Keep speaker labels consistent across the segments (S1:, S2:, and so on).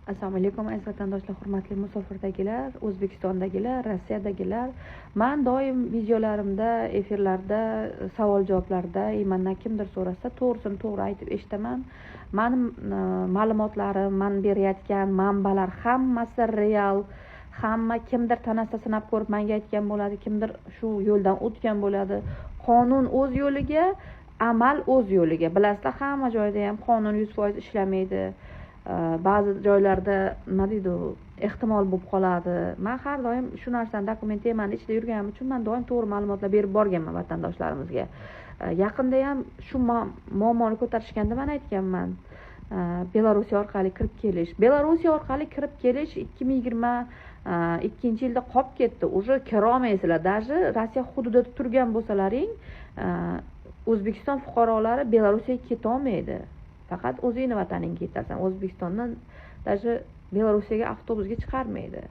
S1: Assalomu alaykum aziz vatandoshlar, hurmatli musofirdagilar, O'zbekistondagilar, Rossiyadagilar. Men doim videolarimda, efirlarda, savol-javoblarda mendan kimdir so'rasa, to'g'risini to'g'ri aytib eshitaman. Mening ma'lumotlarim, men berayotgan manbalar hammasi real. Hamma kimdir tanasida sinab ko'rib menga aytgan bo'ladi, kimdir shu yo'ldan o'tgan bo'ladi. Qonun o'z yo'liga, amal o'z yo'liga. Bilasizlar, hamma joyda ham qonun 100% ishlamaydi. Ba'zi joylarda nima deydi, ehtimol bo'lib qoladi. Men har doim shu narsani dokumentayman ichida yurganim uchun men doim to'g'ri ma'lumotlar berib borganman vatandoshlarimizga. Yaqinda ham shu muammoni ko'tarishganda men aytganman. Belorussiya orqali kirib kelish. Belorussiya orqali kirib kelish 2022-yilda qolib ketdi. Уже kirolmaysizlar. Даже Rossiya hududida turgan bo'lsalaring, O'zbekiston fuqarolari Belorussiyaga keta olmaydi. Faqat o'zingni vataningga ketasan. O'zbekistondan даже Belorussiyaga avtobusga chiqarmaydi.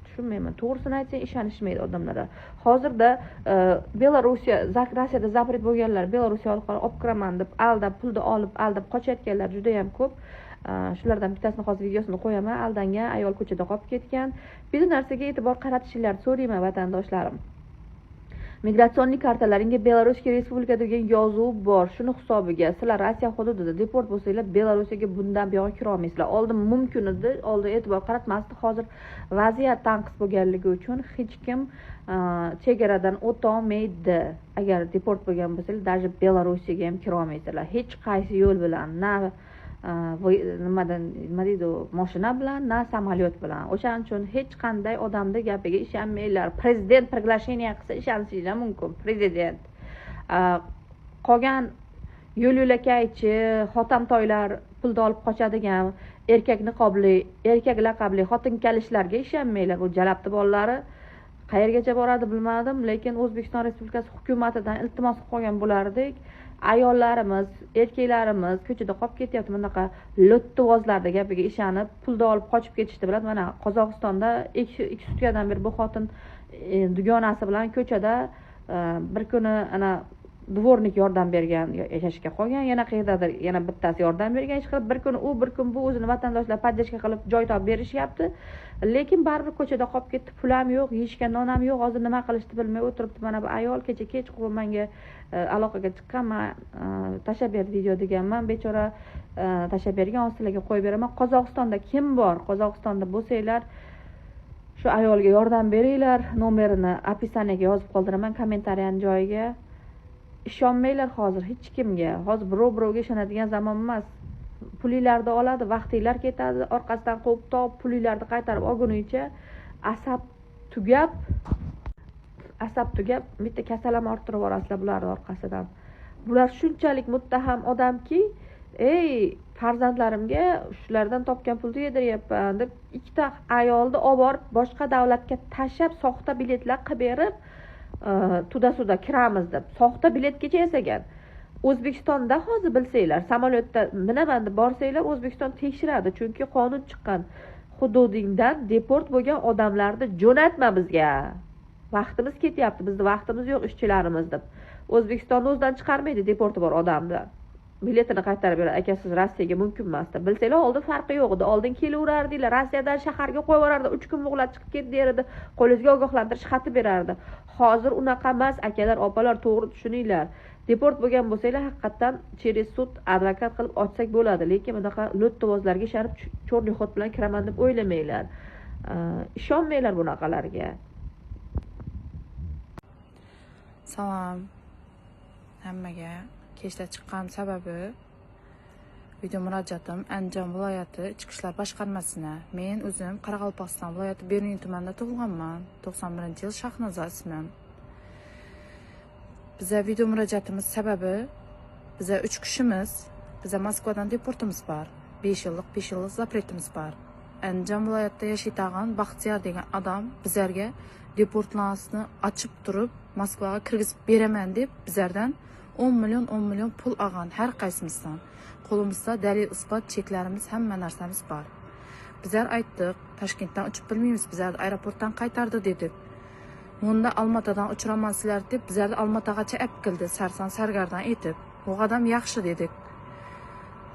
S1: Tushunmayman. To'g'risini aytsang ishonishmaydi odamlar. Hozirda Rossiyada zapret bo'lganlar Belorussiya orqali olib kiraman deb aldab, pulni olib, aldab qochayotganlar juda ham ko'p. Shulardan bittasini hozir videosini qo'yaman. Aldangan ayol ko'chada qolib ketgan. Bir narsaga e'tibor qaratishinglarni so'rayman vatandoshlarim. Migratsion kartalaringga Belarusga respublika degan yozuv bor. Shuni hisobiga sizlar Rossiya hududida deport bo'lsanglar, Belarusga bundan buyoqqa kira olmaysizlar. Oldin mumkin edi, oldin e'tibor qaratmasdi. Hozir vaziyat tanqis bo'lganligi uchun hech kim chegaradan o'ta olmaydi. Agar deport bo'lgan bo'lsanglar, даже Belarusga ham kira olmaysizlar. Hech qaysi yo'l bilan, nima deydi, mashina bilan, na samolyot bilan. O'shaning uchun hech qanday odamning gapiga ishonmanglar. Prezident приглашение qilsa ishonishinglar mumkin. Prezident qolgan yo'l-yo'lakaychi, xotamtoylar pulni olib qochadigan erkak laqabli xotin kalishlarga ishonmanglar. Bu jalabti bolalari qayergacha boradi bilmadim, lekin O'zbekiston Respublikasi hukumatidan iltimos qilgan bo'lardik. Ayollarimiz, erkaklarimiz ko'chada qolib ketyapti, bunaqa lo'ttivozlarda gapiga ishonib, pulni olib qochib ketishdi biladi. Mana Qozog'istonda 2 sutkadan beri bu xotin dugonasi bilan ko'chada bir kuni ana dvornik yordam bergan, yashashga qolgan, yana qayerdadir yana bittasi yordam bergan, ish qilib bir kun u, bir kun bu o'zini vatandoshlar podдержка qilib joy topib berishyapti. Lekin baribir ko'chada qolib ketdi, pul ham yo'q, yeyishga non ham yo'q, hozir nima qilishni bilmay o'tiribdi. Mana bu ayol kecha kechqurun menga aloqaga chiqqanman, tashlab ber video deganman, bechora tashlab bergan, sizlarga qo'yib beraman. Qozog'istonda kim bor? Qozog'istonda bo'lsanglar shu ayolga yordam beringlar, nomerini описаниеga yozib qoldiraman, kommentariyani joyiga. Ishonmanglar hozir hech kimga. Hozir birovga ishonadigan zamon emas. Pulinglarni oladi, vaqtinglar ketadi, orqasidan quvib topib pulinglarni qaytarib olgunicha asab tugab bitta kasalam orttirib yuborasizlar bularning orqasidan. Bular shunchalik muttaham odamki, ey farzandlarimga shulardan topgan pulni yediryapman deb ikkita ayolni olib borib boshqa davlatga tashlab soxta biletlar qilib berib, suda kiramiz deb soxta biletgacha yasagan. O'zbekistonda hozir bilsanglar, samolyotda minaman deb borsanglar, O'zbekiston tekshiradi, chunki qonun chiqqan. Hududingdan deport bo'lgan odamlarni jo'natma bizga. Vaqtimiz ketyapti, bizda vaqtimiz yo'q, ishchilarimiz deb. O'zbekistonda o'zidan chiqarmaydi deporti bor odamni. Biletini qaytarib beradi. Aka siz Rossiyaga mumkin emas deb. Bilsanglar, oldin farqi yo'q edi. Oldin kelaverardinglar, Rossiyadan shaharga qo'yib yuborardi, 3 kun muhlat chiqib ket derdi, qo'lingizga ogohlantirish xati berardi. Hozir unaqa emas, akalar, opalar, to'g'ri tushuninglar. Deport bo'lgan bo'lsanglar, haqiqatan через sud advokat qilib ochsak bo'ladi, lekin bunaqa lo'ttivozlarga ishonib cho'rli xot bilan kiraman deb o'ylamanglar. Ishonmanglar bunaqalarga.
S2: Salom hammaga. Kechda chiqqan sababi video murojaatim Andijon viloyati Ichki ishlar boshqarmasina. Men o'zim Qoraqalpog'iston viloyati Beruniy tumanida tug'ilganman. 91-yil Shahnoza ismim. Biza video murojaatimiz sababi, biza 3 kishimiz, biza Moskvadan deportimiz bor. 5 yillik zapretimiz bor. Andijon viloyatida yashaydigan Baxtiyor degan odam bizlarga deportlamasini ochib turib, Moskvaga kirgizib beraman deb bizlardan 10 million pul olgan har qaysimizdan. Qo'limizda dalil isbot cheklarimiz, hamma narsamiz bor. Bizlar aytdik, Toshkentdan uchib bilmaymiz, bizlarni aeroportdan qaytardi dedik. Bunda Almatadan uchiramasizlar deb bizlarni Almatagacha olib keldi, sarson sargardan etib. Bu odam yaxshi dedik.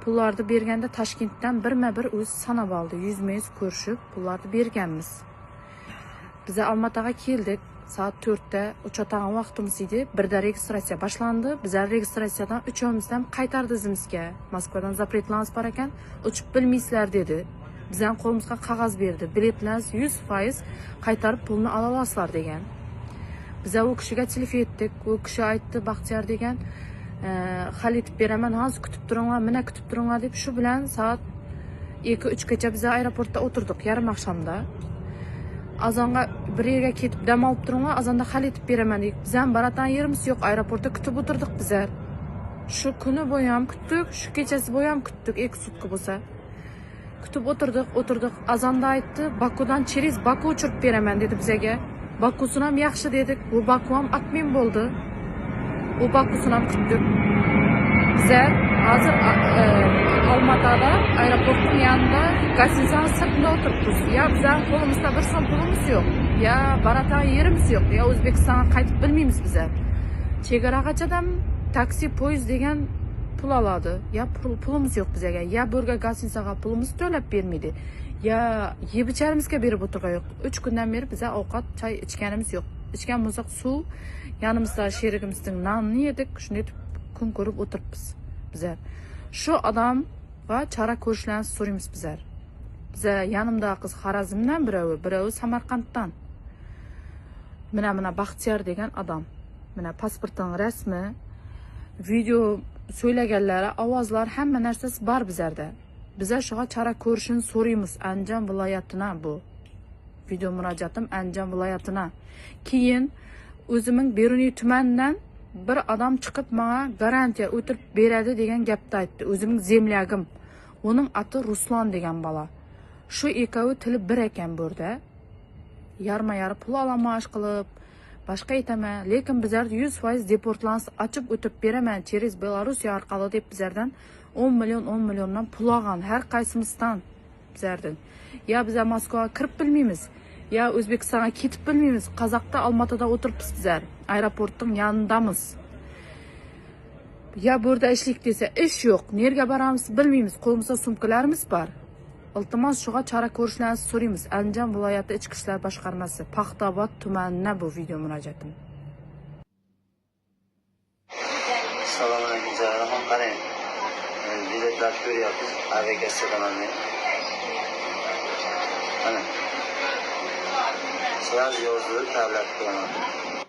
S2: pullarni berganda Toshkentdan birma-bir o'zi sanab oldi. Yuzma-yuz ko'rishib, pullarni berganmiz. Biz Olmaotaga keldik. Soat 4da uchadigan vaqtimiz edi. Birda registratsiya boshlandi. Bizlar registratsiyadan uchimizdan qaytardi o'zimizga. Moskvadan zapretlarimiz bor ekan, uchib bilmaysizlar dedi. Bizning qo'limizga qog'oz berdi. Biletlarni 100% qaytarib pulni ola olasizlar degan. Biz u kishiga telefon etdik. U kishi aytdi, Baxtiyor degan, hal etib beraman, hozir kutib turinglar, mana kutib turinglar deb shu bilan soat 2-3 gacha biz aeroportda o'tirdik yarim oqshomda. Azonga bir yerga ketib dam olib turinglar, azonda hal etib beraman dedik. Biz ham baratan yerimiz yo'q, aeroportda kutib o'tirdik bizlar. Shu kuni bo'yi ham kutdik, shu kechasi bo'yi ham kutdik, 2 sutka bo'lsa. Kutib o'tirdik. Azonda aytdi, Bakudan через Baku uchirib beraman dedi bizga. Bakusini ham yaxshi dedik. Bu Baku ham atmen bo'ldi. Bu Bakusini ham kutdik. Bizlar hozir Olmaotada aeroportning yanında gostinitsaning sirtida o'tiribmiz. Ya bizlar qo'limizda bir so'm pulimiz yo'q. Ya baratan yerimiz yo'q. Ya O'zbekistonga qaytib bilmaymiz bizlar. Chegaragachadan taksi, poyezd degan pul oladi. Ya pulimiz yo'q bizga. Ya burga gostinitsaga pulimiz to'lab bermaydi. Ya yeb icharimizga berib o'tirgan yo'q. 3 kundan beri biz ovqat, choy ichganimiz yo'q. Ichgan bo'lsak suv, yanimizda sherigimizning nonni yedik. Shunday kun ko'rib o'tiribmiz bizlar. Shu odam va chora ko'rishlarni so'raymiz bizlar. Bizlar yanimda qiz Xorazmdan biravi Samarqanddan. Mana Baxtiyor degan odam. Mana pasportning rasmi, video so'ylaganlari, ovozlar, hamma narsasi bor bizlarda. Bizlar shuga chora ko'rishini so'raymiz Andijon viloyatiga bu. Video murojaatim Andijon viloyatiga. Keyin o'zimning Beruniy tumanidan bir odam chiqib menga garantiya o'tirib beradi degan gapni aytdi. O'zimning zemlyagim. Uning ati Ruslan degan bola. Shu ikkovi tili bir ekan burada. Yarma-yar pul olamash qilib, boshqa aytaman, lekin bizlar 100% deportlansa ochib o'tib beraman через Belorussiya orqali deb bizlardan 10 milliondan pul olgan har qaysimizdan bizlardan. Ya biz Moskvaga kirib bilmaymiz, ya O'zbekistonga ketib bilmaymiz. Qozoqda Olmaotada o'tiribmiz bizlar. Aeroportning yanındamiz. Ya burada ishlik desa ish yo'q. Nerga boramiz bilmaymiz. Qo'limizda sumkalarimiz bor. Iltimos shuga chora ko'rishlarni so'raymiz. Andijon viloyati ichki ishlar boshqarmasi, Paxtaobod tumaniga bu video murojaatim.
S3: Assalomu alaykum Zarafon, qarang. Biletlar ko'ryapmiz, aviakassadan mana. Mana. Sizlar yozib tavlat qilaman.